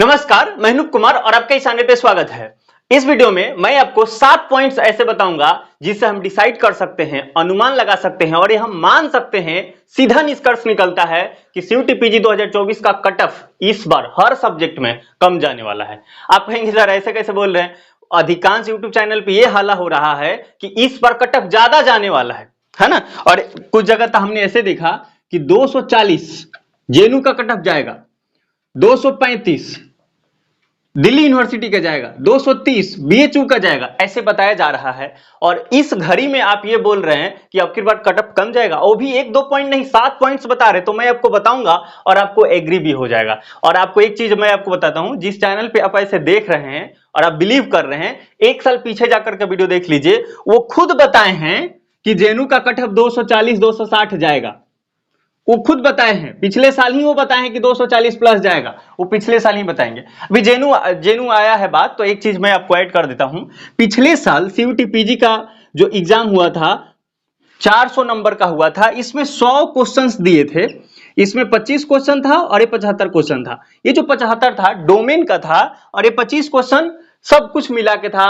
नमस्कार, मैं अनूप कुमार और आपके इस चैनल पे स्वागत है। इस वीडियो में मैं आपको 7 पॉइंट्स ऐसे बताऊंगा जिससे हम डिसाइड कर सकते हैं, अनुमान लगा सकते हैं और ये हम मान सकते हैं, सीधा निष्कर्ष निकलता है कि सीयूटी पीजी 2024 का कट ऑफ इस बार हर सब्जेक्ट में कम जाने वाला है। आप कहेंगे सर ऐसे कैसे बोल रहे हैं, अधिकांश यूट्यूब चैनल पे ये हाला हो रहा है कि इस बार कट ऑफ ज्यादा जाने वाला है ना। और कुछ जगह तो हमने ऐसे देखा कि 240 जेएनयू का कट ऑफ जाएगा, 235 दिल्ली यूनिवर्सिटी का जाएगा, 230 बीएचयू का जाएगा, ऐसे बताया जा रहा है। और इस घड़ी में आप ये बोल रहे हैं कि अब की बार कट ऑफ कम जाएगा, वो भी 1-2 पॉइंट नहीं 7 पॉइंट्स बता रहे, तो मैं आपको बताऊंगा और आपको एग्री भी हो जाएगा। और आपको एक चीज मैं आपको बताता हूं, जिस चैनल पे आप ऐसे देख रहे हैं और आप बिलीव कर रहे हैं, 1 साल पीछे जाकर के वीडियो देख लीजिए, वो खुद बताए हैं कि जेएनयू का कट ऑफ 240-260 जाएगा। वो खुद बताए हैं, पिछले साल ही वो बताए हैं कि 240 प्लस जाएगा, वो पिछले साल ही बताएंगे। अभी जेएनयू आया है बात, तो एक चीज मैं आपको ऐड कर देता हूं। पिछले साल सीयूटी पीजी का जो एग्जाम हुआ था 400 नंबर का हुआ था, इसमें 100 क्वेश्चंस दिए थे, इसमें 25 क्वेश्चन था और ये 75 क्वेश्चन था। ये जो 75 था डोमेन का था और ये 25 क्वेश्चन सब कुछ मिला के था,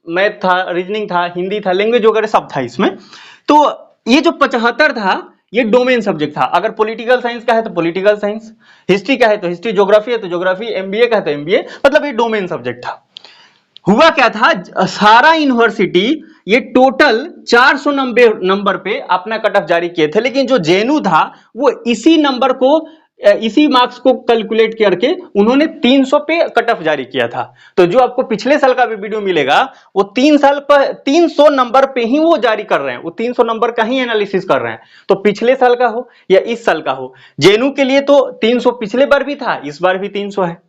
मैथ था, रीजनिंग था, हिंदी था, लैंग्वेज वगैरह सब था इसमें। तो ये जो 75 था ये डोमेन सब्जेक्ट था। अगर पॉलिटिकल साइंस का है तो पॉलिटिकल साइंस, हिस्ट्री का है तो हिस्ट्री, ज्योग्राफी है तो ज्योग्राफी, एमबीए का है तो एमबीए, मतलब ये डोमेन सब्जेक्ट था। हुआ क्या था, सारा यूनिवर्सिटी ये टोटल 400 नंबर पे अपना कट ऑफ जारी किए थे, लेकिन जो जेएनयू था वो इसी नंबर को, इसी मार्क्स को कैलकुलेट करके उन्होंने 300 पे कट ऑफ जारी किया था। तो जो आपको पिछले साल का भी वीडियो मिलेगा वो 3 साल पर 300 नंबर पे ही वो जारी कर रहे हैं, वो 300 नंबर का ही एनालिसिस कर रहे हैं। तो पिछले साल का हो या इस साल का हो, जेएनयू के लिए तो 300 पिछले बार भी था, इस बार भी 300 है।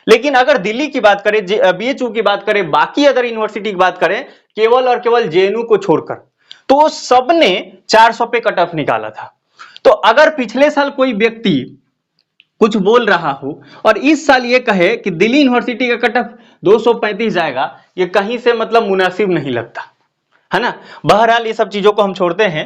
लेकिन अगर दिल्ली की बात करें, बीएचयू की बात करें, बाकी अदर यूनिवर्सिटी की बात करें, केवल और केवल जेएनयू को छोड़कर, तो सबने 400 पे कट ऑफ निकाला था। तो अगर पिछले साल कोई व्यक्ति कुछ बोल रहा हो और इस साल ये कहे कि दिल्ली यूनिवर्सिटी का कट ऑफ 235 जाएगा, ये कहीं से मतलब मुनासिब नहीं लगता, है ना। बहरहाल ये सब चीजों को हम छोड़ते हैं,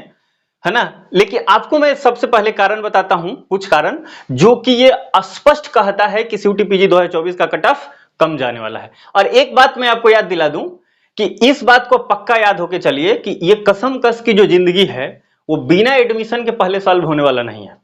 है ना। लेकिन आपको मैं सबसे पहले कारण बताता हूं, कुछ कारण जो कि ये स्पष्ट कहता है कि सीयूटी पीजी 2024 का कट ऑफ कम जाने वाला है। और एक बात मैं आपको याद दिला दूं कि इस बात को पक्का याद होके चलिए कि ये कसम कस की जो जिंदगी है वो बिना एडमिशन के पहले साल होने वाला नहीं है।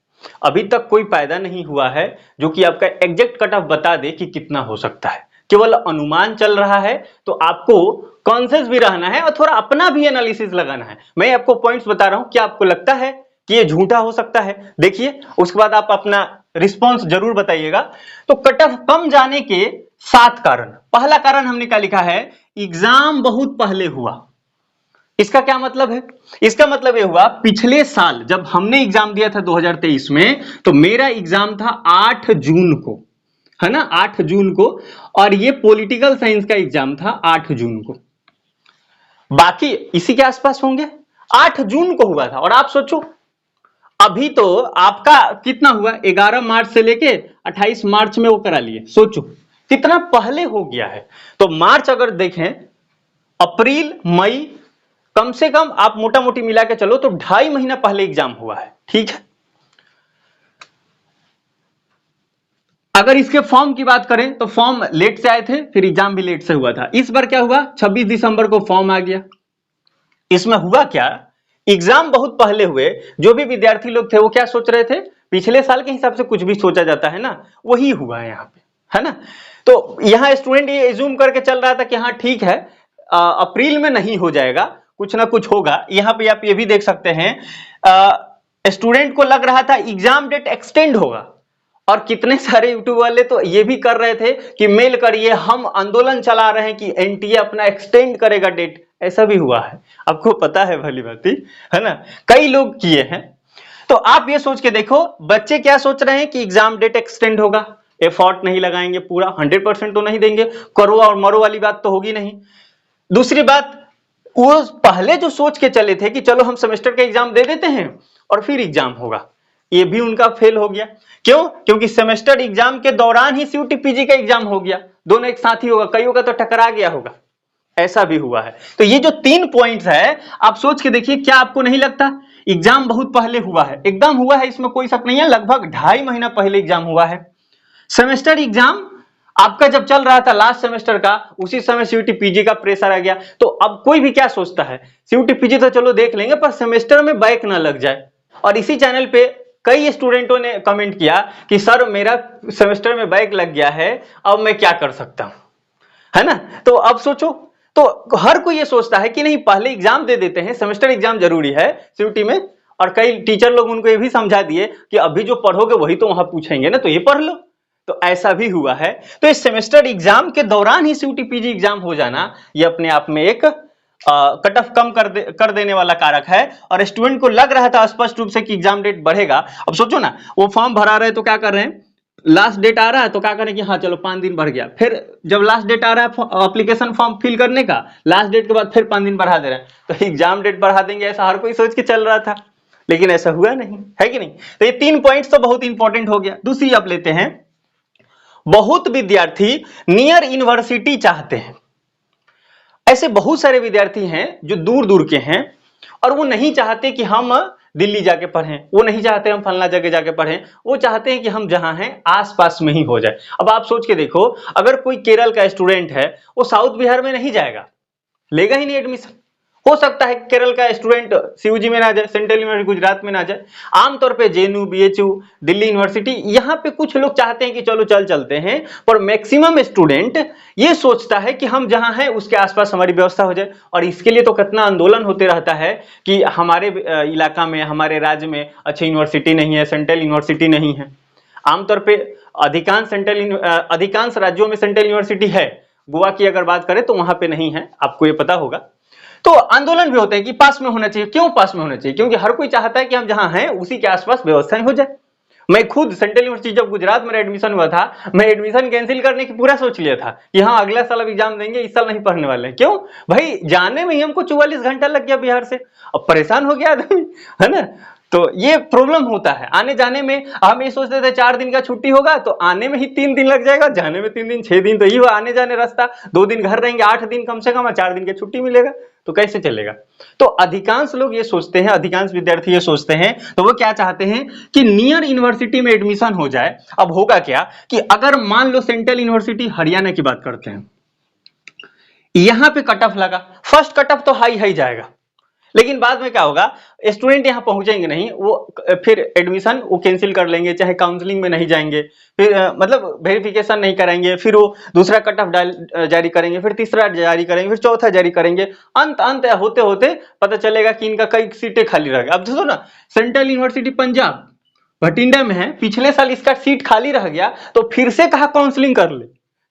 अभी तक कोई पैदा नहीं हुआ है जो कि आपका एग्जैक्ट कट ऑफ बता दे कि कितना हो सकता है, केवल अनुमान चल रहा है। तो आपको कॉन्शियस भी रहना है और थोड़ा अपना भी एनालिसिस लगाना है। मैं आपको पॉइंट्स बता रहा हूं, क्या आपको लगता है कि ये झूठा हो सकता है? देखिए, उसके बाद आप अपना रिस्पॉन्स जरूर बताइएगा। तो कट ऑफ कम जाने के 7 कारण। पहला कारण हमने क्या लिखा है, एग्जाम बहुत पहले हुआ। इसका क्या मतलब है? इसका मतलब यह हुआ, पिछले साल जब हमने एग्जाम दिया था 2023 में, तो मेरा एग्जाम था 8 जून को, है ना, 8 जून को, और ये पॉलिटिकल साइंस का एग्जाम था 8 जून को। बाकी इसी के आसपास होंगे, 8 जून को हुआ था। और आप सोचो अभी तो आपका कितना हुआ, 11 मार्च से लेके 28 मार्च में वो करा लिए, सोचो कितना पहले हो गया है। तो मार्च अगर देखें, अप्रैल, मई, कम से कम आप मोटा मोटी मिला के चलो तो 2.5 महीना पहले एग्जाम हुआ है, ठीक है। अगर इसके फॉर्म की बात करें तो फॉर्म लेट से आए थे, फिर एग्जाम भी लेट से हुआ था। इस बार क्या हुआ, 26 दिसंबर को फॉर्म आ गया। इसमें हुआ क्या, एग्जाम बहुत पहले हुए। जो भी विद्यार्थी लोग थे वो क्या सोच रहे थे, पिछले साल के हिसाब से कुछ भी सोचा जाता है ना, वही हुआ है यहाँ पे, है ना। तो यहाँ स्टूडेंट ये एज्यूम करके चल रहा था कि हाँ ठीक है, अप्रैल में नहीं हो जाएगा, कुछ ना कुछ होगा। यहाँ पे आप ये भी देख सकते हैं, स्टूडेंट को लग रहा था एग्जाम डेट एक्सटेंड होगा, और कितने सारे यूट्यूब वाले तो ये भी कर रहे थे कि मेल करिए, हम आंदोलन चला रहे हैं कि एनटीए अपना एक्सटेंड करेगा डेट। ऐसा भी हुआ है, आपको पता है, भली बात है ना, कई लोग किए हैं। तो आप ये सोच के देखो, बच्चे क्या सोच रहे हैं कि एग्जाम डेट एक्सटेंड होगा, एफर्ट नहीं लगाएंगे, पूरा 100% तो नहीं देंगे, करो और मरो वाली बात तो होगी नहीं। दूसरी बात, वो पहले जो सोच के चले थे कि चलो हम सेमेस्टर का एग्जाम दे देते हैं और फिर एग्जाम होगा, ये भी उनका फेल हो गया। क्यों? क्योंकि सेमेस्टर एग्जाम के दौरान ही सीयूटी पीजी का एग्जाम हो गया, दोनों एक साथ ही होगा, कईयों का तो टकरा गया होगा, ऐसा भी हुआ है। तो ये जो 3 पॉइंट्स है, आप सोच के देखिए, क्या आपको नहीं लगता एग्जाम बहुत पहले हुआ है? एकदम हुआ है, इसमें कोई शक नहीं है, लगभग 2.5 महीना पहले एग्जाम हुआ है। सेमेस्टर एग्जाम आपका जब चल रहा था लास्ट सेमेस्टर का, उसी समय सीयूटी पीजी का प्रेशर आ गया। तो अब कोई भी क्या सोचता है, सीयूटी पीजी तो चलो देख लेंगे, पर सेमेस्टर में बैक ना लग जाए। और इसी चैनल पे कई स्टूडेंटों ने कमेंट किया कि सर मेरा सेमेस्टर में बैक लग गया है, अब मैं क्या कर सकता हूं, है ना। तो अब सोचो, तो हर कोई ये सोचता है कि नहीं पहले एग्जाम दे देते हैं, सेमेस्टर एग्जाम जरूरी है सीयूटी में। और कई टीचर लोग उनको ये भी समझा दिए कि अभी जो पढ़ोगे वही तो वहां पूछेंगे ना, तो ये पढ़ लो। तो ऐसा भी हुआ है। तो इस सेमेस्टर एग्जाम के दौरान ही सीयूटी पीजी एग्जाम हो जाना, ये अपने आप में एक कट ऑफ कम कर देने वाला कारक है। और स्टूडेंट को लग रहा था स्पष्ट रूप से कि एग्जाम डेट बढ़ेगा। अब सोचो ना, वो फॉर्म भरा रहे तो क्या कर रहे हैं, लास्ट डेट आ रहा है तो क्या करें कि हाँ चलो 5 दिन बढ़ गया, फिर जब लास्ट डेट आ रहा है एप्लीकेशन फॉर्म फिल करने का, लास्ट डेट के बाद फिर 5 दिन बढ़ा दे रहे हैं, तो एग्जाम डेट बढ़ा देंगे, ऐसा हर कोई सोच के चल रहा था। लेकिन ऐसा हुआ नहीं, है कि नहीं। तो ये 3 पॉइंट्स तो बहुत इंपॉर्टेंट हो गया। दूसरी आप लेते हैं, बहुत विद्यार्थी नियर यूनिवर्सिटी चाहते हैं। ऐसे बहुत सारे विद्यार्थी हैं जो दूर दूर के हैं और वो नहीं चाहते कि हम दिल्ली जाके पढ़ें, वो नहीं चाहते हम फलना जगह जाके पढ़ें, वो चाहते हैं कि हम जहां हैं आसपास में ही हो जाए। अब आप सोच के देखो, अगर कोई केरल का स्टूडेंट है, वो साउथ बिहार में नहीं जाएगा, लेगा ही नहीं एडमिशन। हो सकता है केरल का स्टूडेंट सीयूजी में ना जाए, सेंट्रल यूनिवर्सिटी गुजरात में ना जाए। आमतौर पे जेएनयू, बीएचयू, दिल्ली यूनिवर्सिटी, यहाँ पे कुछ लोग चाहते हैं कि चलो चलते हैं, पर मैक्सिमम स्टूडेंट ये सोचता है कि हम जहां हैं उसके आसपास हमारी व्यवस्था हो जाए। और इसके लिए तो कितना आंदोलन होते रहता है कि हमारे इलाका में, हमारे राज्य में अच्छी यूनिवर्सिटी नहीं है, सेंट्रल यूनिवर्सिटी नहीं है। आमतौर पे अधिकांश राज्यों में सेंट्रल यूनिवर्सिटी है। गोवा की अगर बात करें तो वहां पे नहीं है, आपको ये पता होगा। तो आंदोलन भी होते हैं कि पास में होना चाहिए। क्यों पास में होना चाहिए? क्योंकि हर कोई चाहता है कि हम जहां हैं उसी के आसपास व्यवस्थाएं हो जाए। मैं खुद सेंट्रल यूनिवर्सिटी जब गुजरात में एडमिशन हुआ था, मैं एडमिशन कैंसिल करने की पूरा सोच लिया था कि हाँ अगला साल अब एग्जाम देंगे, इस साल नहीं पढ़ने वाले हैं। क्यों भाई, जाने में ही हमको 44 घंटा लग गया बिहार से, अब परेशान हो गया आदमी, है ना। तो ये प्रॉब्लम होता है आने जाने में। हम ये सोचते थे 4 दिन का छुट्टी होगा तो आने में ही 3 दिन लग जाएगा, जाने में 3 दिन, 6 दिन तो ये हुआ आने जाने रास्ता। 2 दिन घर रहेंगे, 8 दिन कम से कम, 4 दिन की छुट्टी मिलेगा, तो कैसे चलेगा। तो अधिकांश लोग ये सोचते हैं, अधिकांश विद्यार्थी ये सोचते हैं, तो वो क्या चाहते हैं कि नियर यूनिवर्सिटी में एडमिशन हो जाए। अब होगा क्या कि अगर मान लो सेंट्रल यूनिवर्सिटी हरियाणा की बात करते हैं, यहां पे कट ऑफ लगा, फर्स्ट कट ऑफ तो हाई जाएगा, लेकिन बाद में क्या होगा, स्टूडेंट यहां पहुंचेंगे नहीं, वो फिर एडमिशन वो कैंसिल कर लेंगे, चाहे काउंसलिंग में नहीं जाएंगे, फिर मतलब वेरिफिकेशन नहीं कराएंगे, फिर वो दूसरा कट ऑफ जारी करेंगे, फिर तीसरा जारी करेंगे, फिर चौथा जारी करेंगे। अंत होते होते पता चलेगा कि इनका कई सीटें खाली रह गई। अब देखो ना, सेंट्रल यूनिवर्सिटी पंजाब भटिंडा में है, पिछले साल इसका सीट खाली रह गया, तो फिर से कहा काउंसलिंग कर ले,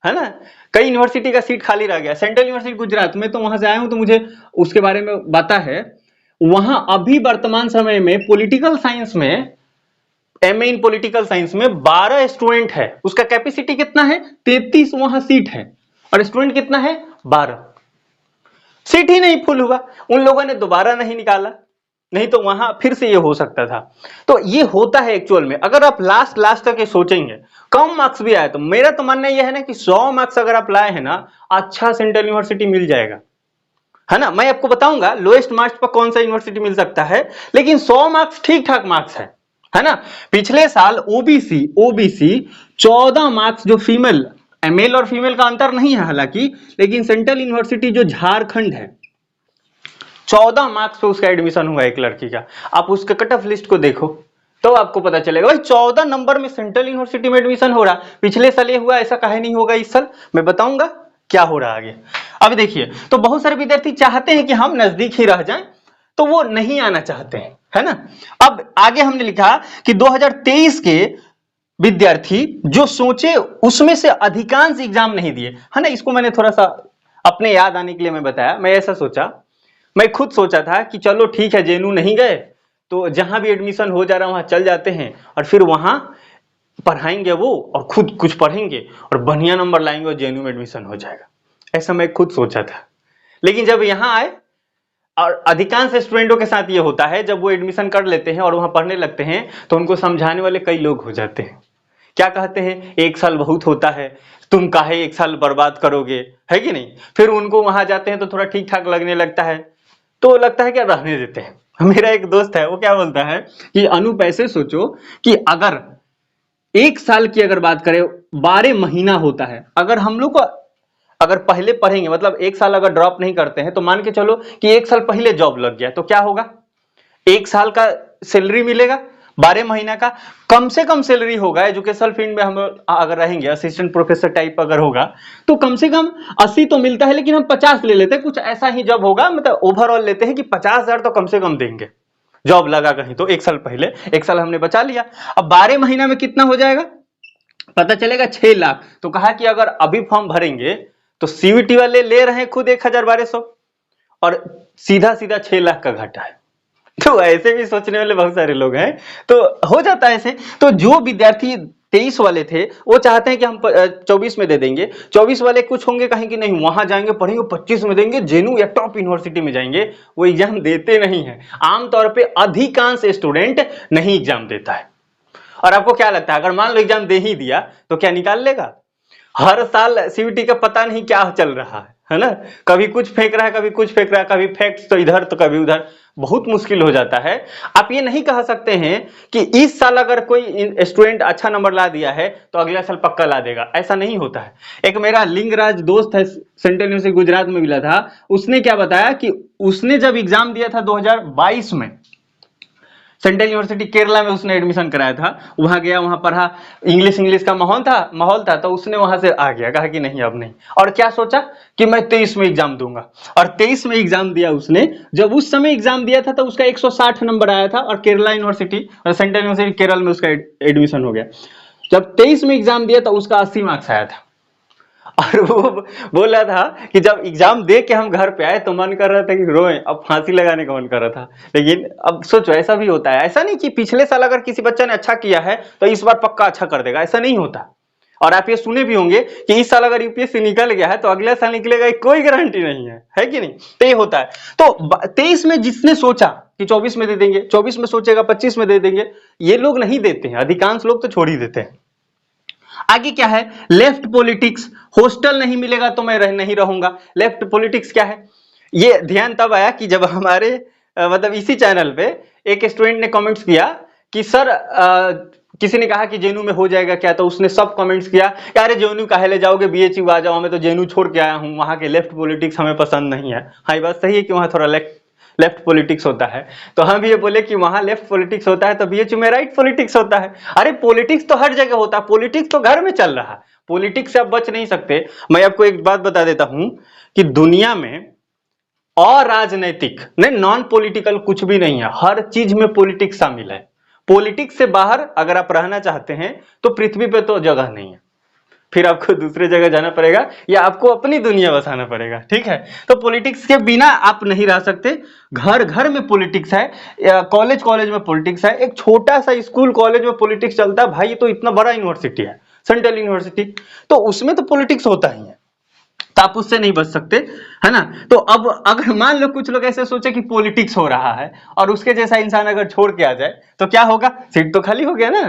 है ना। कई यूनिवर्सिटी का सीट खाली रह गया। सेंट्रल यूनिवर्सिटी गुजरात में, तो वहां से आया हूं तो मुझे उसके बारे में पता है। वहां अभी वर्तमान समय में पॉलिटिकल साइंस में, एमए इन पॉलिटिकल साइंस में 12 स्टूडेंट है, उसका कैपेसिटी कितना है, 33 वहां सीट है, और स्टूडेंट कितना है, 12। सीट ही नहीं फुल हुआ, उन लोगों ने दोबारा नहीं निकाला, नहीं तो वहां फिर से ये हो सकता था। तो ये होता है एक्चुअल में। अगर आप लास्ट तक ये सोचेंगे, कम मार्क्स भी आए, तो मेरा तो मानना यह है ना कि 100 मार्क्स अगर आप लाए हैं ना, अच्छा सेंट्रल यूनिवर्सिटी मिल जाएगा, है ना। मैं आपको बताऊंगा लोएस्ट मार्क्स पर कौन सा यूनिवर्सिटी मिल सकता है, लेकिन 100 मार्क्स ठीक ठाक मार्क्स है ना। पिछले साल ओबीसी 14 मार्क्स, जो फीमेल, मेल और फीमेल का अंतर नहीं है हालांकि, लेकिन सेंट्रल यूनिवर्सिटी जो झारखंड है, 14 मार्क्स पे उसका एडमिशन हुआ एक लड़की का। आप उसके कट ऑफ लिस्ट को देखो तो आपको पता चलेगा भाई 14 नंबर में सेंट्रल यूनिवर्सिटी में एडमिशन हो रहा। पिछले साल ये हुआ, ऐसा काहे नहीं होगा इस साल, मैं बताऊंगा क्या हो रहा आगे। अब देखिए, तो बहुत सारे विद्यार्थी चाहते हैं कि हम नजदीक ही रह जाएं, तो वो नहीं आना चाहते हैं, है ना। अब आगे हमने लिखा कि 2023 के विद्यार्थी जो सोचे उसमें से अधिकांश एग्जाम नहीं दिए, है ना। इसको मैंने थोड़ा सा अपने याद आने के लिए मैं बताया। मैं ऐसा सोचा, मैं खुद सोचा था कि चलो ठीक है, जेएनयू नहीं गए तो जहां भी एडमिशन हो जा रहा है वहां चल जाते हैं, और फिर वहां पढ़ाएंगे वो, और खुद कुछ पढ़ेंगे और बढ़िया नंबर लाएंगे और जेएनयू में एडमिशन हो जाएगा। ऐसा मैं खुद सोचा था। लेकिन जब यहां आए, और अधिकांश स्टूडेंटों के साथ ये होता है, जब वो एडमिशन कर लेते हैं और वहां पढ़ने लगते हैं तो उनको समझाने वाले कई लोग हो जाते हैं। क्या कहते हैं, 1 साल बहुत होता है, तुम काहे 1 साल बर्बाद करोगे, है कि नहीं। फिर उनको वहां जाते हैं तो थोड़ा ठीक ठाक लगने लगता है, तो लगता है कि रहने देते हैं। मेरा एक दोस्त है, वो क्या बोलता है कि अनूप ऐसे सोचो कि अगर एक साल की अगर बात करें 12 महीना होता है। अगर हम लोग को अगर पहले पढ़ेंगे मतलब एक साल अगर ड्रॉप नहीं करते हैं तो मान के चलो कि एक साल पहले जॉब लग गया तो क्या होगा, एक साल का सैलरी मिलेगा, 12 महीना का कम से कम सैलरी होगा। एजुकेशनल फील्ड में हम अगर रहेंगे असिस्टेंट प्रोफेसर टाइप अगर होगा तो कम से कम 80 तो मिलता है, लेकिन हम 50 ले लेते हैं, कुछ ऐसा ही जब होगा मतलब ओवरऑल लेते हैं कि 50,000 तो कम से कम देंगे। जॉब लगा कहीं तो एक साल पहले, एक साल हमने बचा लिया। अब 12 महीना में कितना हो जाएगा, पता चलेगा 6 लाख। तो कहा कि अगर अभी फॉर्म भरेंगे तो सीवीटी वाले ले रहे हैं खुद 1,1200 और सीधा सीधा 6 लाख का घाटा है। तो ऐसे भी सोचने वाले बहुत सारे लोग हैं, तो हो जाता है ऐसे। तो जो विद्यार्थी 23 वाले थे वो चाहते हैं कि हम 24 में दे देंगे, 24 वाले कुछ होंगे कहीं कि नहीं वहां जाएंगे पढ़ेंगे 25 में देंगे, जेनू या टॉप यूनिवर्सिटी में जाएंगे, वो एग्जाम देते नहीं है। आमतौर पे अधिकांश स्टूडेंट नहीं एग्जाम देता है। और आपको क्या लगता है अगर मान लो एग्जाम दे ही दिया तो क्या निकाल लेगा? हर साल सीवीटी का पता नहीं क्या चल रहा है ना, कभी कुछ फेंक रहा है, कभी कुछ फेंक रहा है, कभी फैक्ट्स तो इधर तो कभी उधर, बहुत मुश्किल हो जाता है। आप ये नहीं कह सकते हैं कि इस साल अगर कोई स्टूडेंट अच्छा नंबर ला दिया है तो अगला साल पक्का ला देगा, ऐसा नहीं होता है। एक मेरा लिंगराज दोस्त है, सेंट्रल यूनिवर्सिटी गुजरात में मिला था, उसने क्या बताया कि उसने जब एग्जाम दिया था 2022 में, सेंट्रल यूनिवर्सिटी केरला में उसने एडमिशन कराया था, वहां गया, वहां पढ़ा, इंग्लिश का माहौल था तो उसने वहां से आ गया, कहा कि नहीं अब नहीं। और क्या सोचा कि मैं 23 में एग्जाम दूंगा, और 23 में एग्जाम दिया उसने। जब उस समय एग्जाम दिया था तो उसका 160 नंबर आया था और केरला यूनिवर्सिटी और सेंट्रल यूनिवर्सिटी केरल में उसका एडमिशन हो गया। जब 23 में एग्जाम दिया तो उसका 80 मार्क्स आया था। और वो बोला था कि जब एग्जाम दे के हम घर पे आए तो मन कर रहा था कि रोएं, अब फांसी लगाने का मन कर रहा था। लेकिन अब सोचो ऐसा भी होता है, ऐसा नहीं कि पिछले साल अगर किसी बच्चे ने अच्छा किया है तो इस बार पक्का अच्छा कर देगा, ऐसा नहीं होता। और आप ये सुने भी होंगे कि इस साल अगर यूपीएससी निकल गया है तो अगले साल निकलेगा, कोई गारंटी नहीं है कि नहीं? तो ये होता है। तो 23 में जिसने सोचा कि 24 में दे देंगे, 24 में सोचेगा 25 में दे देंगे, ये लोग नहीं देते हैं, अधिकांश लोग तो छोड़ ही देते हैं। आगे क्या है, लेफ्ट पॉलिटिक्स, हॉस्टल नहीं मिलेगा तो मैं नहीं रहूंगा। लेफ्ट पॉलिटिक्स क्या है, ये ध्यान तब आया कि जब हमारे मतलब इसी चैनल पे एक स्टूडेंट ने कमेंट्स किया कि सर किसी ने कहा कि जेएनयू में हो जाएगा क्या, तो उसने सब कमेंट्स किया यार जेएनयू काहे ले जाओगे, बीएचयू आ जाओ, मैं तो जेएनयू छोड़ के आया हूं, वहां के लेफ्ट पॉलिटिक्स हमें पसंद नहीं है। हाँ, ये बात सही है कि वहां थोड़ा लेफ्ट पॉलिटिक्स होता है, तो हम भी ये बोले कि वहां लेफ्ट पॉलिटिक्स होता है तो बीएचयू में राइट पॉलिटिक्स होता है। अरे पॉलिटिक्स तो हर जगह होता है, पॉलिटिक्स तो घर में चल रहा है, पॉलिटिक्स से आप बच नहीं सकते। मैं आपको एक बात बता देता हूं कि दुनिया में अराजनैतिक नहीं, नॉन पॉलिटिकल कुछ भी नहीं है, हर चीज में पॉलिटिक्स शामिल है। पॉलिटिक्स से बाहर अगर आप रहना चाहते हैं तो पृथ्वी पे तो जगह नहीं है, फिर आपको दूसरे जगह जाना पड़ेगा या आपको अपनी दुनिया बसाना पड़ेगा, ठीक है? तो पॉलिटिक्स के बिना आप नहीं रह सकते। घर घर में पॉलिटिक्स है, कॉलेज में पॉलिटिक्स है, एक छोटा सा स्कूल कॉलेज में पॉलिटिक्स चलता है भाई, ये तो इतना बड़ा यूनिवर्सिटी है सेंट्रल यूनिवर्सिटी, तो उसमें तो पॉलिटिक्स होता ही है, तो आप उससे नहीं बच सकते, है ना? तो अब अगर मान लो कुछ लोग ऐसे सोचे कि पॉलिटिक्स हो रहा है और उसके जैसा इंसान अगर छोड़ के आ जाए तो क्या होगा, सीट तो खाली हो गया ना,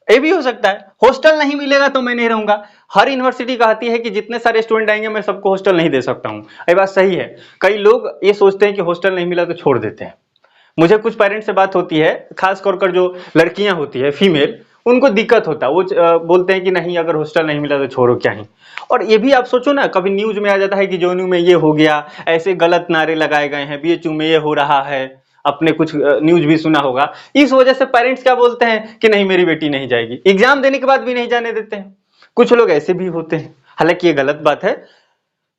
ये भी हो सकता है। हॉस्टल नहीं मिलेगा तो मैं नहीं रहूंगा, हर यूनिवर्सिटी कहती है कि जितने सारे स्टूडेंट आएंगे मैं सबको हॉस्टल नहीं दे सकता हूं, ये बात सही है। कई लोग ये सोचते हैं कि हॉस्टल नहीं मिला तो छोड़ देते हैं। मुझे कुछ पेरेंट्स से बात होती है, खास कर जो लड़कियां होती है फीमेल, उनको दिक्कत होता है, वो बोलते हैं कि नहीं अगर हॉस्टल नहीं मिला तो छोड़ो क्या ही। और ये भी आप सोचो ना, कभी न्यूज में आ जाता है कि जेएनयू में ये हो गया, ऐसे गलत नारे लगाए गए हैं, बीएचयू में ये हो रहा है, अपने कुछ न्यूज भी सुना होगा। इस वजह से पेरेंट्स क्या बोलते हैं कि नहीं मेरी बेटी नहीं जाएगी, एग्जाम देने के बाद भी नहीं जाने देते हैं। कुछ लोग ऐसे भी होते हैं, हालांकि ये गलत बात है।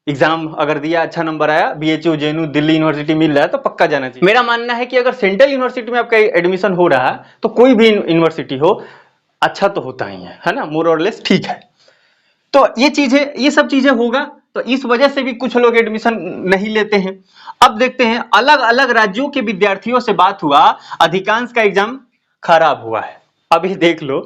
एग्जाम अगर दिया, अच्छा नंबर आया, बीएचयू जेएनयू दिल्ली यूनिवर्सिटी मिल रहा है तो पक्का जाना चाहिए। मेरा मानना है कि अगर सेंट्रल यूनिवर्सिटी में आपका एडमिशन हो रहा है तो कोई भी यूनिवर्सिटी हो अच्छा तो होता ही है ना, मोर और लेस ठीक है। तो ये सब चीजें होगा, तो इस वजह से भी कुछ लोग एडमिशन नहीं लेते हैं। अब देखते हैं, अलग अलग राज्यों के विद्यार्थियों से बात हुआ, अधिकांश का एग्जाम खराब हुआ है। अभी देख लो,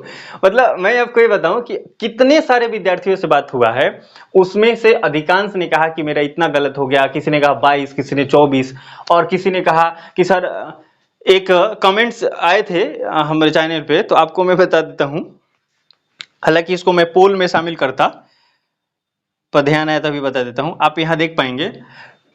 मतलब मैं आपको ये बताऊं कि कितने सारे विद्यार्थियों से बात हुआ है, उसमें से अधिकांश ने कहा कि मेरा इतना गलत हो गया, किसी ने कहा 22, किसी ने 24, और किसी ने कहा कि सर, एक कमेंट्स आए थे हमारे चैनल पे, तो आपको मैं बता देता हूं, हालांकि इसको मैं पोल में शामिल करता, पर ध्यान आया तभी बता देता हूं। आप यहां देख पाएंगे,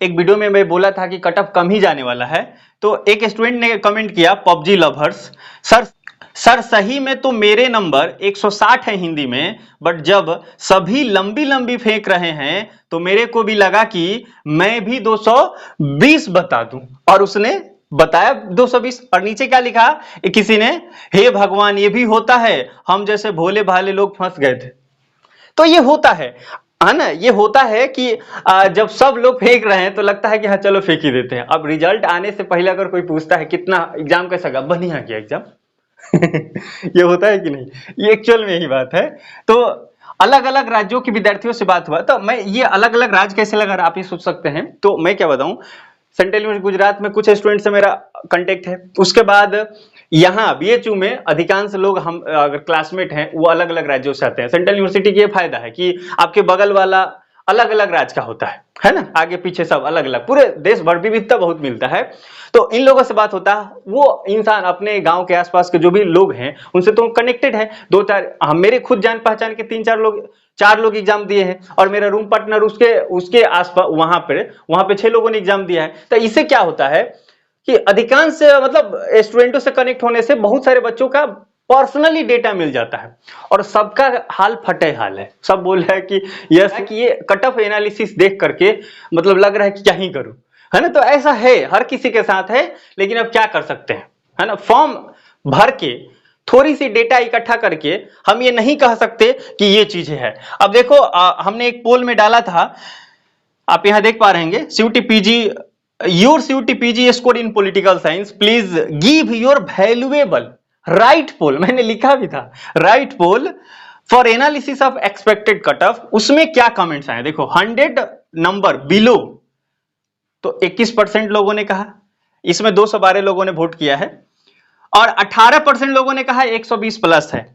एक वीडियो में मैं बोला था कि कट ऑफ कम ही जाने वाला है, तो एक स्टूडेंट ने कमेंट किया, पबजी लवर्स, सर सर सही में तो मेरे नंबर 160 है हिंदी में, बट जब सभी लंबी लंबी फेंक रहे हैं तो मेरे को भी लगा कि मैं भी 220 बता दूं, और उसने बताया 220। और नीचे क्या लिखा किसी ने, हे भगवान ये भी होता है, हम जैसे भोले भाले लोग फंस गए थे। तो ये होता है ना, ये होता है कि जब सब लोग फेंक रहे हैं तो लगता है कि हाँ चलो फेंक ही देते हैं। अब रिजल्ट आने से पहले अगर कोई पूछता है कितना एग्जाम कैसा गया, बढ़िया गया एग्जाम ये होता है कि नहीं, ये एक्चुअल में यही बात है। तो अलग अलग राज्यों के विद्यार्थियों से बात हुआ, तो मैं ये अलग अलग राज्य कैसे लगा आप ये सोच सकते हैं। तो मैं क्या बताऊं, सेंट्रल यूनिवर्सिटी गुजरात में कुछ स्टूडेंट से मेरा कांटेक्ट है, उसके बाद यहाँ बीएचयू में अधिकांश लोग हम अगर क्लासमेट हैं वो अलग अलग राज्यों से आते हैं। सेंट्रल यूनिवर्सिटी की ये फायदा है कि आपके बगल वाला अलग अलग राज्य का होता है ना, आगे पीछे सब अलग अलग, पूरे देश भर विविधता बहुत मिलता है। तो इन लोगों से बात होता है, वो इंसान अपने गांव के आसपास के जो भी लोग हैं उनसे तो कनेक्टेड है। दो चार हम मेरे खुद जान पहचान के 4 लोग एग्जाम दिए हैं, और मेरा रूम पार्टनर उसके आसपास वहां पे 6 लोगों ने एग्जाम दिया है। तो इससे क्या होता है कि अधिकांश मतलब स्टूडेंटों से कनेक्ट होने से बहुत सारे बच्चों का पर्सनली डेटा मिल जाता है, और सबका हाल फटे हाल है। सब बोल रहा है कि यस कि ये कट ऑफ एनालिसिस देख करके मतलब लग रहा है कि क्या ही करूं, है ना। तो ऐसा है, हर किसी के साथ है, लेकिन अब क्या कर सकते हैं, है ना। फॉर्म भर के थोड़ी सी डेटा इकट्ठा करके हम ये नहीं कह सकते कि ये चीजें है। अब देखो हमने एक पोल में डाला था, आप यहां देख पा रहे हैं, CUT-PG, your CUT-PG score in political science, please give your valuable right poll, मैंने लिखा भी था right poll for analysis of expected cut off. उसमें क्या कमेंट्स आए देखो, 100 नंबर बिलो तो 21% लोगों ने कहा, इसमें 212 लोगों ने वोट किया है, और 18% लोगों ने कहा 120 प्लस है,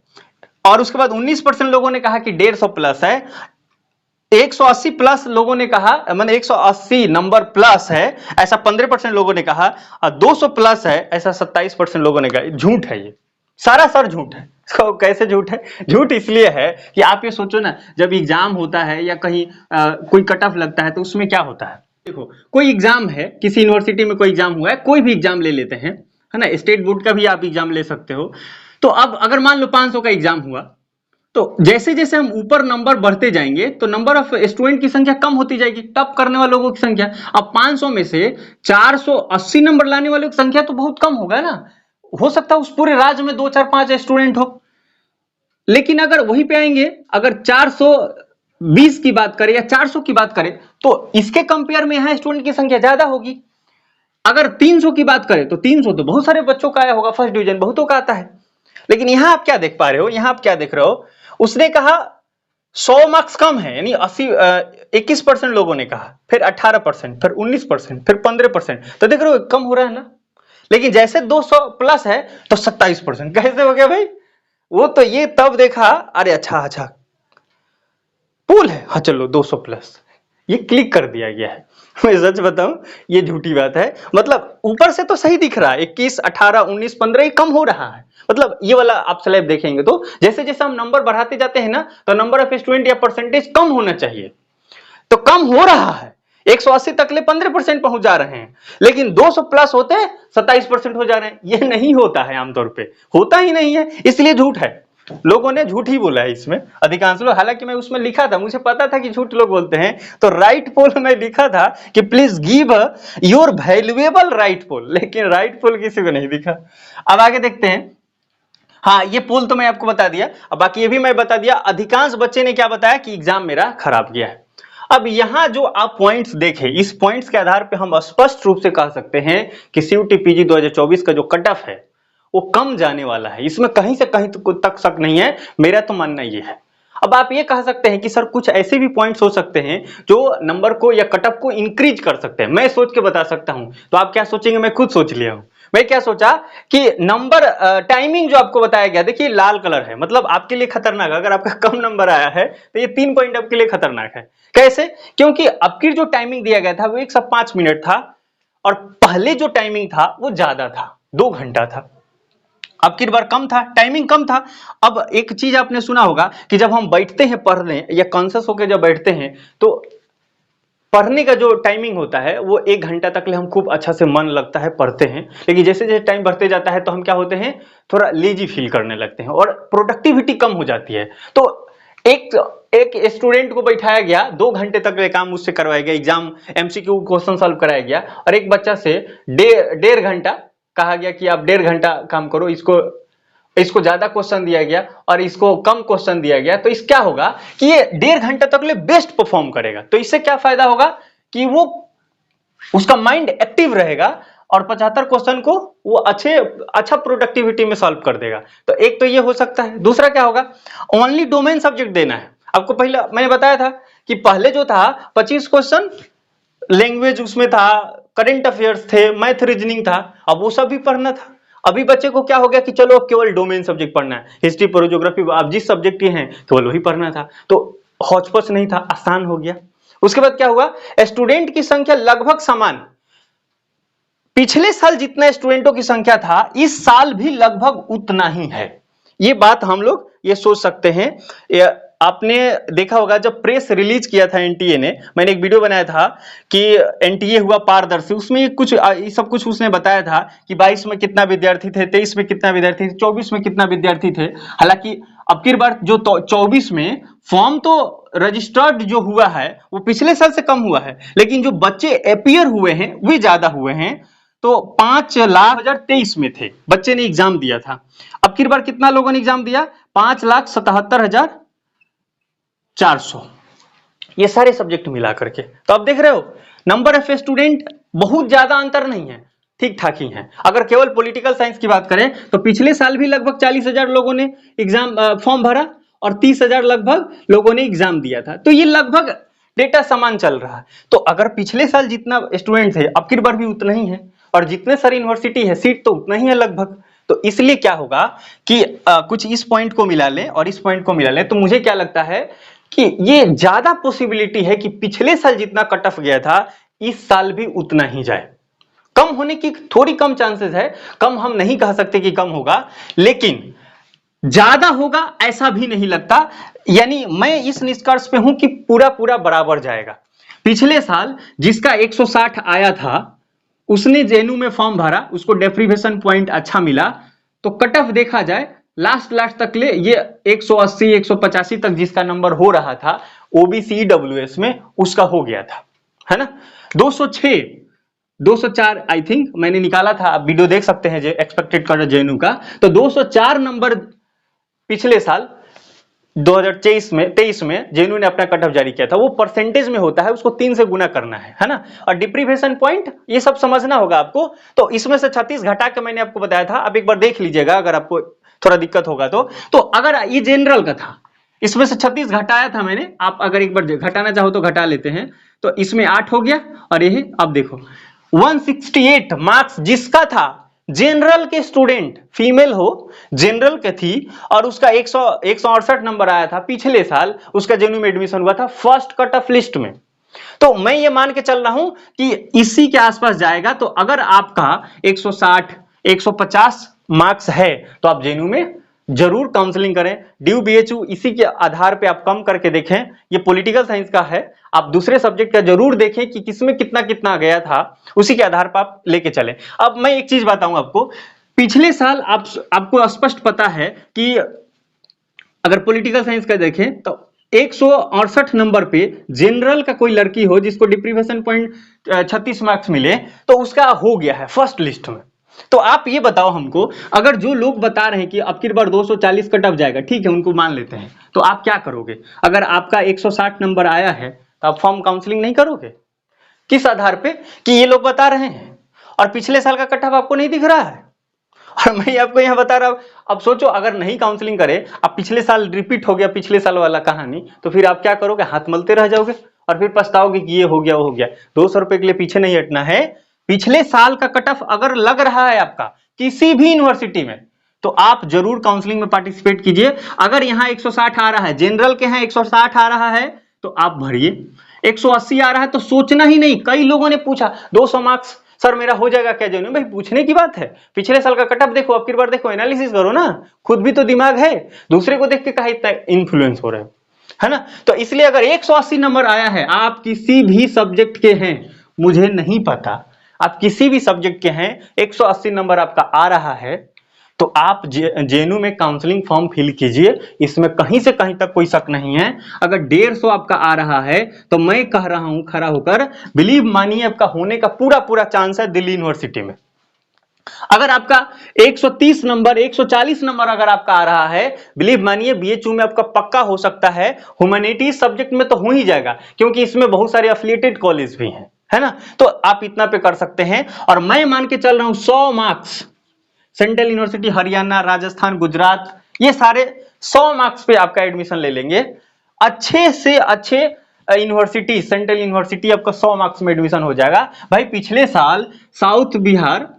और उसके बाद 19% लोगों ने कहा कि 150 प्लस है, 180 प्लस लोगों ने कहा, मतलब 180 नंबर प्लस है ऐसा 15% लोगों ने कहा, और 200 प्लस है ऐसा 27% लोगों ने कहा। झूठ है, ये सारा सर झूठ है। तो कैसे झूठ है? झूठ इसलिए है कि आप ये सोचो ना, जब एग्जाम होता है या कहीं कोई कट ऑफ लगता है तो उसमें क्या होता है, देखो कोई एग्जाम है, किसी यूनिवर्सिटी में कोई एग्जाम हुआ है, कोई भी एग्जाम ले लेते हैं, है ना, स्टेट बोर्ड का भी आप एग्जाम ले सकते हो। तो अब अगर मान लो 500 का एग्जाम हुआ, तो जैसे जैसे हम ऊपर नंबर बढ़ते जाएंगे तो नंबर ऑफ स्टूडेंट की संख्या कम होती जाएगी, टॉप करने वाले लोगों की संख्या। अब 500 में से 480 नंबर लाने वालों की संख्या तो बहुत कम होगा ना, हो सकता है उस पूरे राज्य में 2 4 5 स्टूडेंट हो। लेकिन अगर वहीं पे आएंगे, अगर 420 की बात करें या 400 की बात करें, तो इसके कंपेयर में यहां स्टूडेंट की संख्या ज्यादा होगी। अगर 300 की बात करें तो 300 तो बहुत सारे बच्चों का आया होगा, फर्स्ट डिवीजन बहुतों का आता है। लेकिन यहां आप क्या देख पा रहे हो, यहां आप क्या देख रहे हो, उसने कहा 100 मार्क्स कम है, यानी 21% लोगों ने कहा, फिर 18%, फिर 19%, फिर 15%, तो देख रहे हो कम हो रहा है ना। लेकिन जैसे 200 प्लस है तो 27%, कैसे हो गया भाई? वो तो ये तब देखा, अरे अच्छा पुल है, हाँ चलो 200 प्लस, ये क्लिक कर दिया गया है। मैं सच बताऊं, ये झूठी बात है। मतलब ऊपर से तो सही दिख रहा है, 21, 18, 19, 15 ये कम हो रहा है। मतलब ये वाला आप स्लैब देखेंगे तो जैसे जैसे हम नंबर बढ़ाते जाते हैं ना, तो नंबर ऑफ स्टूडेंट या परसेंटेज कम होना चाहिए, तो कम हो रहा है। 180 तक ले 15% पहुंच जा रहे हैं, लेकिन 200 प्लस होते 27% हो जा रहे हैं। ये नहीं होता है, आमतौर पे होता ही नहीं है, इसलिए झूठ है। लोगों ने झूठ ही बोला है इसमें, अधिकांश लोग। हालांकि मैं उसमें लिखा था, मुझे पता था कि झूठ लोग बोलते हैं, तो राइट पोल में लिखा था कि please give your valuable right poll, लेकिन राइट पोल किसी को नहीं दिखा। अब आगे देखते हैं। हाँ, ये पोल तो मैं आपको बता दिया, अब बाकी ये भी मैं बता दिया, अधिकांश बच्चे ने क्या बताया कि एग्जाम मेरा खराब गया है। अब यहां जो आप पॉइंट्स देखें, इस पॉइंट्स के आधार पे हम स्पष्ट रूप से कह सकते हैं कि CUT-PG 2024 का जो कट ऑफ है वो कम जाने वाला है, इसमें कहीं से कहीं तक शक नहीं है, मेरा तो मानना ये है। अब आप ये कह सकते हैं कि सर कुछ ऐसे भी पॉइंट्स हो सकते हैं जो नंबर को या कट ऑफ को इंक्रीज कर सकते हैं, मैं सोच के बता सकता हूं। तो आप क्या सोचेंगे, मैं खुद सोच लिया हूं। मैं क्या सोचा कि नंबर टाइमिंग जो आपको बताया गया, देखिए लाल कलर है, मतलब आपके लिए खतरनाक। अगर आपका कम नंबर आया है तो ये 3 पॉइंट आपके लिए खतरनाक है। कैसे? क्योंकि अब की जो टाइमिंग दिया गया था वो 105 मिनट था, और पहले जो टाइमिंग था वो ज्यादा था, 2 घंटा था। अब की बार कम था, टाइमिंग कम था। अब एक चीज आपने सुना होगा कि जब हम बैठते हैं पढ़ने या कॉन्शियस होकर जब बैठते हैं तो पढ़ने का जो टाइमिंग होता है वो 1 घंटा तक ले हम खूब अच्छा से मन लगता है पढ़ते हैं, लेकिन जैसे जैसे टाइम बढ़ते जाता है तो हम क्या होते हैं, थोड़ा लेजी फील करने लगते हैं और प्रोडक्टिविटी कम हो जाती है। तो एक एक स्टूडेंट को बैठाया गया, 2 घंटे तक ये काम उससे करवाया गया, एग्जाम एमसीक्यू क्वेश्चन सॉल्व कराया गया, और एक बच्चा से 1.5 घंटा कहा गया कि आप 1.5 घंटा काम करो, इसको ज्यादा क्वेश्चन दिया गया और इसको कम क्वेश्चन दिया गया, तो इस क्या होगा कि ये 1.5 घंटा तक ले बेस्ट परफॉर्म करेगा। तो इससे क्या फायदा होगा कि वो उसका माइंड एक्टिव रहेगा और 75 क्वेश्चन को वो अच्छा प्रोडक्टिविटी में सॉल्व कर देगा। तो एक तो ये हो सकता है। दूसरा क्या होगा, ओनली डोमेन सब्जेक्ट देना है आपको। पहले मैंने बताया था कि पहले जो था 25 क्वेश्चन लैंग्वेज उसमें था, करंट अफेयर्स थे, मैथ रीजनिंग था, अब वो सब भी पढ़ना था। अभी बच्चे को क्या हो गया कि चलो केवल डोमेन सब्जेक्ट पढ़ना है, हिस्ट्री पर ज्योग्राफी आप जिस सब्जेक्ट के हैं केवल वही पढ़ना था, तो हौच-पौच नहीं था, आसान हो गया। उसके बाद क्या हुआ, स्टूडेंट की संख्या लगभग समान, पिछले साल जितना स्टूडेंटों की संख्या था इस साल भी लगभग उतना ही है। ये बात हम लोग ये सोच सकते हैं। आपने देखा होगा जब प्रेस रिलीज किया था एनटीए ने, मैंने एक वीडियो बनाया था कि एनटीए हुआ पारदर्शी, उसमें कुछ ये सब कुछ उसने बताया था कि 22 में कितना विद्यार्थी थे, 23 में कितना विद्यार्थी थे, 24 में कितना विद्यार्थी थे। हालांकि अब की बार जो 24 में फॉर्म तो रजिस्टर्ड जो हुआ है वो पिछले साल से कम हुआ है, लेकिन जो बच्चे अपियर हुए हैं वे ज्यादा हुए हैं। तो 5,00,023 में थे बच्चे ने एग्जाम दिया था। अब की बार कितना लोगों ने एग्जाम दिया, 5,77,400, ये सारे सब्जेक्ट मिला करके। तो आप देख रहे हो नंबर ऑफ स्टूडेंट बहुत ज्यादा अंतर नहीं है, ठीक ठाक ही है। अगर केवल पॉलिटिकल साइंस की बात करें तो पिछले साल भी लगभग 40,000 लोगों ने एग्जाम फॉर्म भरा और 30,000 लगभग लोगों ने एग्जाम दिया था। तो ये लगभग डेटा समान चल रहा है। तो अगर पिछले साल जितना स्टूडेंट थे अब की बार भी उतना ही है, और जितने सारी यूनिवर्सिटी है सीट तो उतना ही है लगभग। तो इसलिए क्या होगा कि कुछ इस पॉइंट को मिला लें और इस पॉइंट को मिला लें, तो मुझे क्या लगता है कि ये ज्यादा पॉसिबिलिटी है कि पिछले साल जितना कट ऑफ गया था इस साल भी उतना ही जाए। कम होने की थोड़ी कम चांसेस है, कम हम नहीं कह सकते कि कम होगा, लेकिन ज्यादा होगा ऐसा भी नहीं लगता। यानी मैं इस निष्कर्ष पे हूं कि पूरा पूरा बराबर जाएगा। पिछले साल जिसका 160 आया था उसने जेएनयू में फॉर्म भरा, उसको डेप्रीवेशन पॉइंट अच्छा मिला, तो कट ऑफ देखा जाए लास्ट तक ले ये 180 185 तक जिसका नंबर हो रहा था ओबीसी ईडब्ल्यूएस में उसका हो गया था, है ना। 206 204 आई थिंक मैंने निकाला था, आप वीडियो देख सकते हैं जो एक्सपेक्टेड कर जेएनयू का। तो 204 नंबर पिछले साल 2023 में जेएनयू ने अपना कट ऑफ जारी किया था। वो परसेंटेज में होता है, उसको 3 से गुना करना है ना। और डिप्रीवेशन पॉइंट ये सब समझना होगा आपको। तो इसमें से 36 घटा के मैंने आपको बताया था, आप एक बार देख लीजिएगा अगर आपको थोड़ा दिक्कत होगा तो अगर ये जनरल का था, इसमें से 36 घटाया था मैंने, आप अगर एक बार घटाना चाहो तो घटा लेते हैं। तो इसमें 8 हो गया और ये अब देखो 168 मार्क्स जिसका था, जनरल के स्टूडेंट फीमेल हो, जनरल के थी और उसका 168 नंबर आया था पिछले साल, उसका जेएनयू में एडमिशन हुआ था फर्स्ट कट ऑफ लिस्ट में। तो मैं ये मान के चल रहा हूं कि इसी के आसपास जाएगा। तो अगर आपका 160 150 मार्क्स है तो आप जेएनयू में जरूर काउंसलिंग करें। ड्यू बीएचयू इसी के आधार पे आप कम करके देखें, ये पॉलिटिकल साइंस का है, आप दूसरे सब्जेक्ट का जरूर देखें कि किसमें कितना कितना गया था, उसी के आधार पर आप लेके चलें। अब मैं एक चीज बताऊं आपको, पिछले साल आपको स्पष्ट पता है कि अगर पॉलिटिकल साइंस का देखें तो 168 नंबर पे जनरल का कोई लड़की हो जिसको डिप्रीवेशन पॉइंट 36 मार्क्स मिले तो उसका हो गया है फर्स्ट लिस्ट में। तो आप ये बताओ हमको, अगर जो लोग बता रहे हैं कि अब की बार 240 कट ऑफ जाएगा, ठीक है उनको मान लेते हैं, तो आप क्या करोगे? अगर आपका 160 नंबर आया है तो आप फॉर्म काउंसलिंग नहीं करोगे? किस आधार पे कि ये लोग बता रहे हैं और पिछले साल का कट ऑफ आपको नहीं दिख रहा है और मैं आपको यहां बता रहा हूं। अब सोचो अगर नहीं काउंसलिंग करे, अब पिछले साल रिपीट हो गया पिछले साल वाला कहानी, तो फिर आप क्या करोगे? हाथ मलते रह जाओगे और फिर पछताओगे कि ये हो गया वो हो गया। 200 रुपए के लिए पीछे नहीं हटना है। पिछले साल का कट ऑफ अगर लग रहा है आपका किसी भी यूनिवर्सिटी में तो आप जरूर काउंसलिंग में पार्टिसिपेट कीजिए। अगर यहाँ 160 आ रहा है, जनरल के यहाँ 160 आ रहा है तो आप भरिए। 180 आ रहा है तो सोचना ही नहीं। कई लोगों ने पूछा 200 मार्क्स सर मेरा हो जाएगा क्या जेएनयू? भाई पूछने की बात है, पिछले साल का कट ऑफ देखो, अब की बार देखो, एनालिसिस करो ना, खुद भी तो दिमाग है, दूसरे को देख के कहा इतना इन्फ्लुएंस हो रहा है। है ना। तो इसलिए अगर 180 नंबर आया है, आप किसी भी सब्जेक्ट के हैं, मुझे नहीं पता, आप किसी भी सब्जेक्ट के हैं, 180 नंबर आपका आ रहा है, तो आप जेएनयू में काउंसलिंग फॉर्म फिल कीजिए, इसमें कहीं से कहीं तक कोई शक नहीं है। अगर 150 आपका आ रहा है तो मैं कह रहा हूं खड़ा होकर, बिलीव मानिए आपका होने का पूरा पूरा चांस है दिल्ली यूनिवर्सिटी में। अगर आपका 130 नंबर 140 नंबर अगर आपका आ रहा है, बिलीव मानिए बीएचयू में आपका पक्का हो सकता है। ह्यूमैनिटीज सब्जेक्ट में तो हो ही जाएगा, क्योंकि इसमें बहुत सारे एफिलिएटेड कॉलेज भी हैं, है ना। तो आप इतना पे कर सकते हैं। और मैं मान के चल रहा हूं 100 marks, central university Haryana, Rajasthan, Gujarat, ये सारे 100 मार्क्स पे आपका एडमिशन ले लेंगे। अच्छे से अच्छे यूनिवर्सिटी, सेंट्रल यूनिवर्सिटी आपका 100 मार्क्स में एडमिशन हो जाएगा। भाई पिछले साल साउथ बिहार,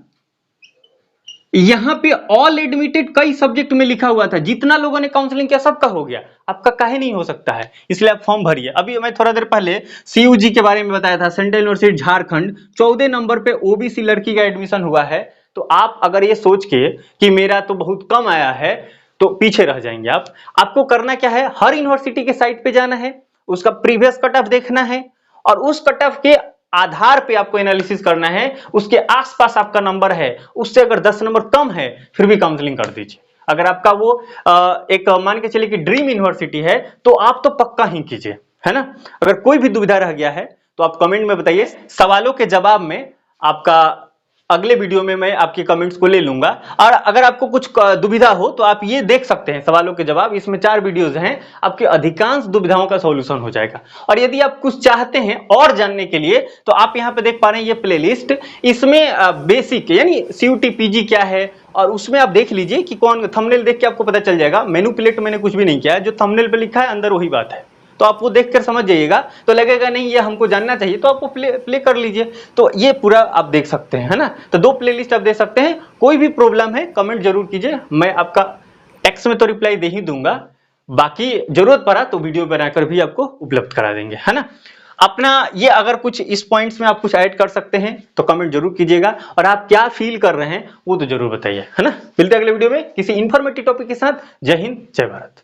यहां पे ऑल एडमिटेड कई सब्जेक्ट में लिखा हुआ था, जितना लोगों ने काउंसलिंग किया सबका हो गया, आपका काहे नहीं हो सकता है। इसलिए आप फॉर्म भरिए। अभी मैं थोड़ा देर पहले सीयूजी के बारे में बताया था, सेंट्रल यूनिवर्सिटी झारखंड, 14 नंबर पे ओबीसी लड़की का एडमिशन हुआ है। तो आप अगर ये सोच के कि मेरा तो बहुत कम आया है, तो पीछे रह जाएंगे आप। आपको करना क्या है, हर यूनिवर्सिटी के साइट पे जाना है, उसका प्रीवियस कट ऑफ देखना है, और उस कट ऑफ के आधार पे आपको एनालिसिस करना है। उसके आसपास आपका नंबर है, उससे अगर 10 नंबर कम है फिर भी काउंसलिंग कर दीजिए। अगर आपका वो एक मान के चलिए कि ड्रीम यूनिवर्सिटी है, तो आप तो पक्का ही कीजिए, है ना। अगर कोई भी दुविधा रह गया है तो आप कमेंट में बताइए। सवालों के जवाब में आपका अगले वीडियो में मैं आपके कमेंट्स को ले लूंगा। और अगर आपको कुछ दुविधा हो तो आप ये देख सकते हैं सवालों के जवाब, इसमें 4 वीडियोज हैं, आपके अधिकांश दुविधाओं का सॉल्यूशन हो जाएगा। और यदि आप कुछ चाहते हैं और जानने के लिए, तो आप यहाँ पे देख पा रहे हैं ये प्लेलिस्ट, इसमें बेसिक यानी सीयूटी पीजी क्या है, और उसमें आप देख लीजिए कि कौन, थंबनेल देख के आपको पता चल जाएगा। मैनिपुलेट मैंने कुछ भी नहीं किया है, जो थंबनेल पे लिखा है अंदर वही बात है। तो आप वो देखकर समझ जाइएगा, तो लगेगा नहीं ये हमको जानना चाहिए, तो आप वो प्ले कर लीजिए। तो ये पूरा आप देख सकते हैं, है ना। तो 2 प्लेलिस्ट आप देख सकते हैं। कोई भी प्रॉब्लम है कमेंट जरूर कीजिए, मैं आपका टेक्स्ट में तो रिप्लाई दे ही दूंगा, बाकी जरूरत पड़ा तो वीडियो बनाकर भी आपको उपलब्ध करा देंगे, है ना। अपना ये अगर कुछ इस पॉइंट्स में आप कुछ ऐड कर सकते हैं तो कमेंट जरूर कीजिएगा, और आप क्या फील कर रहे हैं वो तो जरूर बताइए, है ना। मिलते हैं अगले वीडियो में किसी इंफॉर्मेटिव टॉपिक के साथ। जय हिंद, जय भारत।